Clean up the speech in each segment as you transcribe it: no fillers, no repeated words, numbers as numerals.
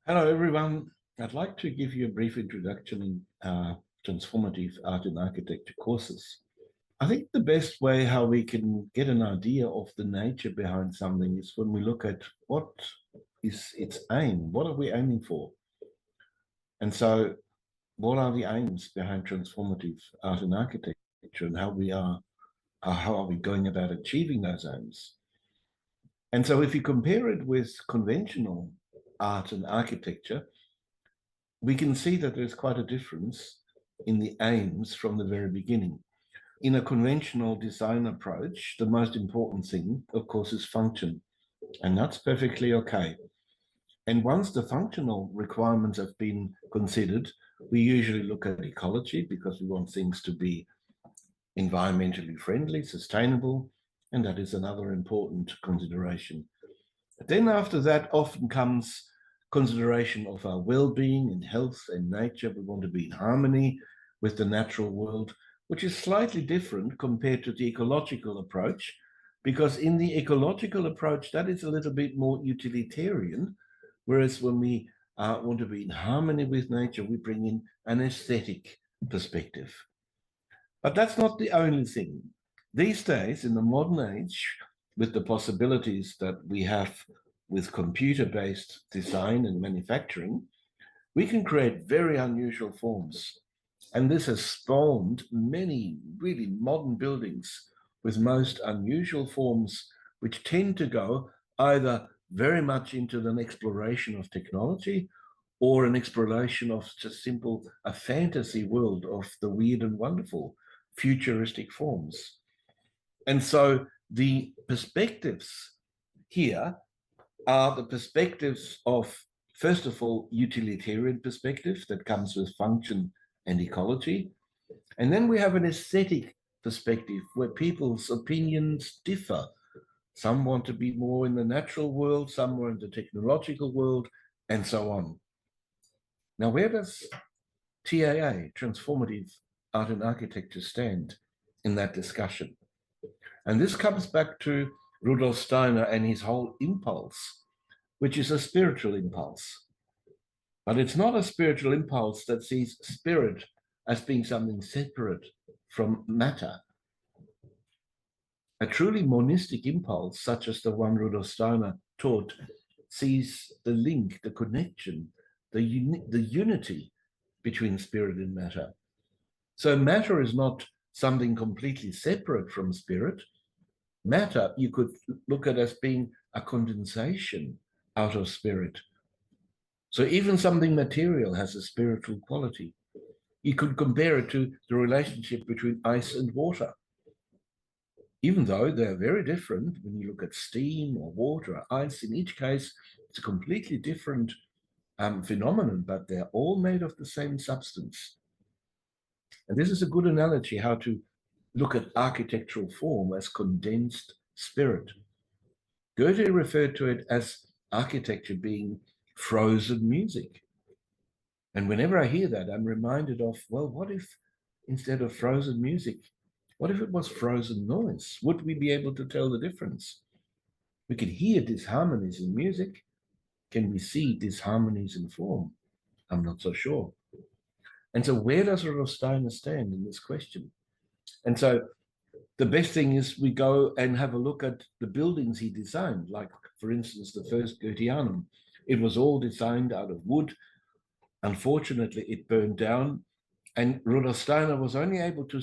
Hello, everyone. I'd like to give you a brief introduction in transformative art and architecture courses. I think the best way how we can get an idea of the nature behind something is when we look at what is its aim. What are we aiming for? And so what are the aims behind transformative art and architecture, and how are we going about achieving those aims? And so if you compare it with conventional art and architecture, we can see that there's quite a difference in the aims from the very beginning. In a conventional design approach, the most important thing, of course, is function, and that's perfectly okay. And once the functional requirements have been considered, we usually look at ecology because we want things to be environmentally friendly, sustainable, and that is another important consideration. But then after that often comes consideration of our well-being and health and nature. We want to be in harmony with the natural world, which is slightly different compared to the ecological approach, because in the ecological approach, that is a little bit more utilitarian, whereas when we want to be in harmony with nature, we bring in an aesthetic perspective. But that's not the only thing. These days, in the modern age, with the possibilities that we have with computer-based design and manufacturing, we can create very unusual forms. And this has spawned many really modern buildings with most unusual forms, which tend to go either very much into an exploration of technology or an exploration of just simple a fantasy world of the weird and wonderful, futuristic forms. And so the perspectives here are the perspectives of, first of all, utilitarian perspective that comes with function and ecology. And then we have an aesthetic perspective where people's opinions differ. Some want to be more in the natural world, some more in the technological world, and so on. Now, where does TAA, Transformative Art and Architecture, stand in that discussion? And this comes back to Rudolf Steiner and his whole impulse, which is a spiritual impulse. But it's not a spiritual impulse that sees spirit as being something separate from matter. A truly monistic impulse, such as the one Rudolf Steiner taught, sees the link, the connection, the unity between spirit and matter. So matter is not something completely separate from spirit. Matter, you could look at as being a condensation out of spirit. So even something material has a spiritual quality. You could compare it to the relationship between ice and water. Even though they're very different, when you look at steam or water or ice, in each case, it's a completely different phenomenon, but they're all made of the same substance. And this is a good analogy how to look at architectural form as condensed spirit. Goethe referred to it as architecture being frozen music. And whenever I hear that, I'm reminded of, well, what if instead of frozen music, what if it was frozen noise? Would we be able to tell the difference? We can hear disharmonies in music. Can we see disharmonies in form? I'm not so sure. And so where does Rudolf Steiner stand in this question? And so the best thing is we go and have a look at the buildings he designed, like, for instance, the first Goetheanum. It was all designed out of wood. Unfortunately, it burned down, and Rudolf Steiner was only able to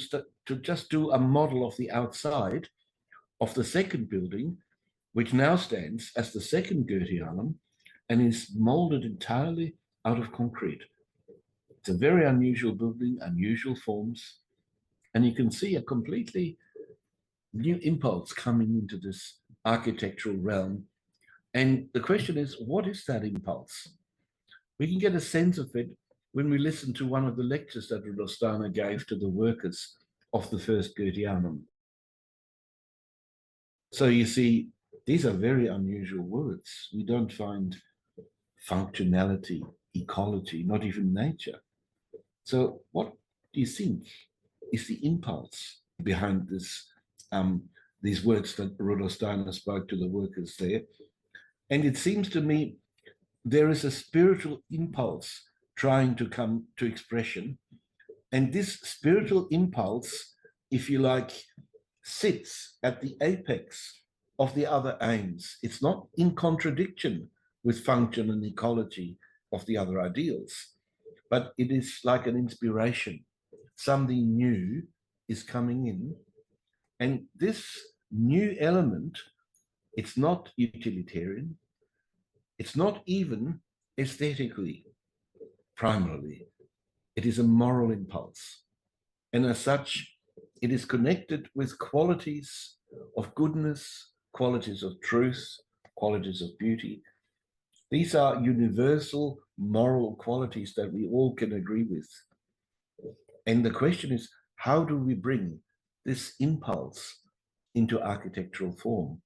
just do a model of the outside of the second building, which now stands as the second Goetheanum and is molded entirely out of concrete. It's a very unusual building, unusual forms, and you can see a completely new impulse coming into this architectural realm. And the question is, what is that impulse? We can get a sense of it when we listen to one of the lectures that Rudolf Steiner gave to the workers of the first Goetheanum. So you see, these are very unusual words. We don't find functionality, ecology, not even nature. So what do you think is the impulse behind this, these words that Rudolf Steiner spoke to the workers there? And it seems to me there is a spiritual impulse trying to come to expression. And this spiritual impulse, if you like, sits at the apex of the other aims. It's not in contradiction with function and ecology of the other ideals, but it is like an inspiration. Something new is coming in. And this new element, it's not utilitarian. It's not even aesthetically, primarily. It is a moral impulse. And as such, it is connected with qualities of goodness, qualities of truth, qualities of beauty. These are universal moral qualities that we all can agree with. And the question is, how do we bring this impulse into architectural form?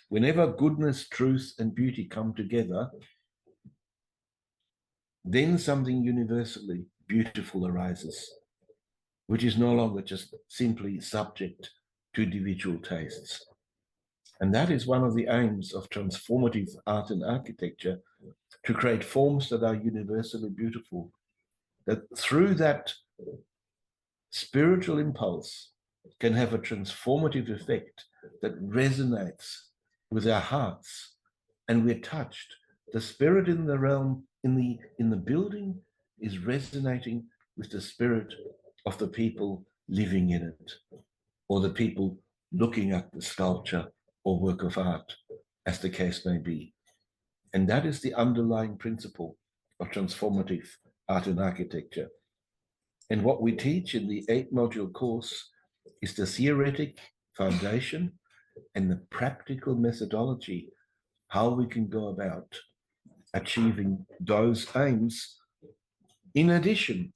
Whenever goodness, truth, and beauty come together, then something universally beautiful arises, which is no longer just simply subject to individual tastes. And that is one of the aims of transformative art and architecture, to create forms that are universally beautiful, that through that spiritual impulse can have a transformative effect that resonates with our hearts, and we're touched. The spirit in the realm, in the building, is resonating with the spirit of the people living in it, or the people looking at the sculpture or work of art, as the case may be. And that is the underlying principle of transformative art and architecture. And what we teach in the 8-module course is the theoretic foundation and the practical methodology, how we can go about achieving those aims in addition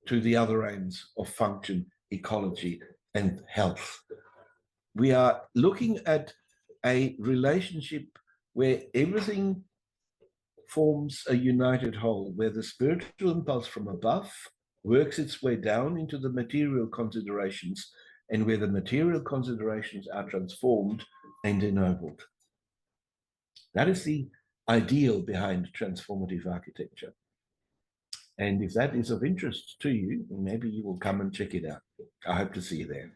to the other aims of function, ecology, and health. We are looking at a relationship where everything forms a united whole, where the spiritual impulse from above works its way down into the material considerations, and where the material considerations are transformed and ennobled. That is the ideal behind transformative architecture. And if that is of interest to you, maybe you will come and check it out. I hope to see you there.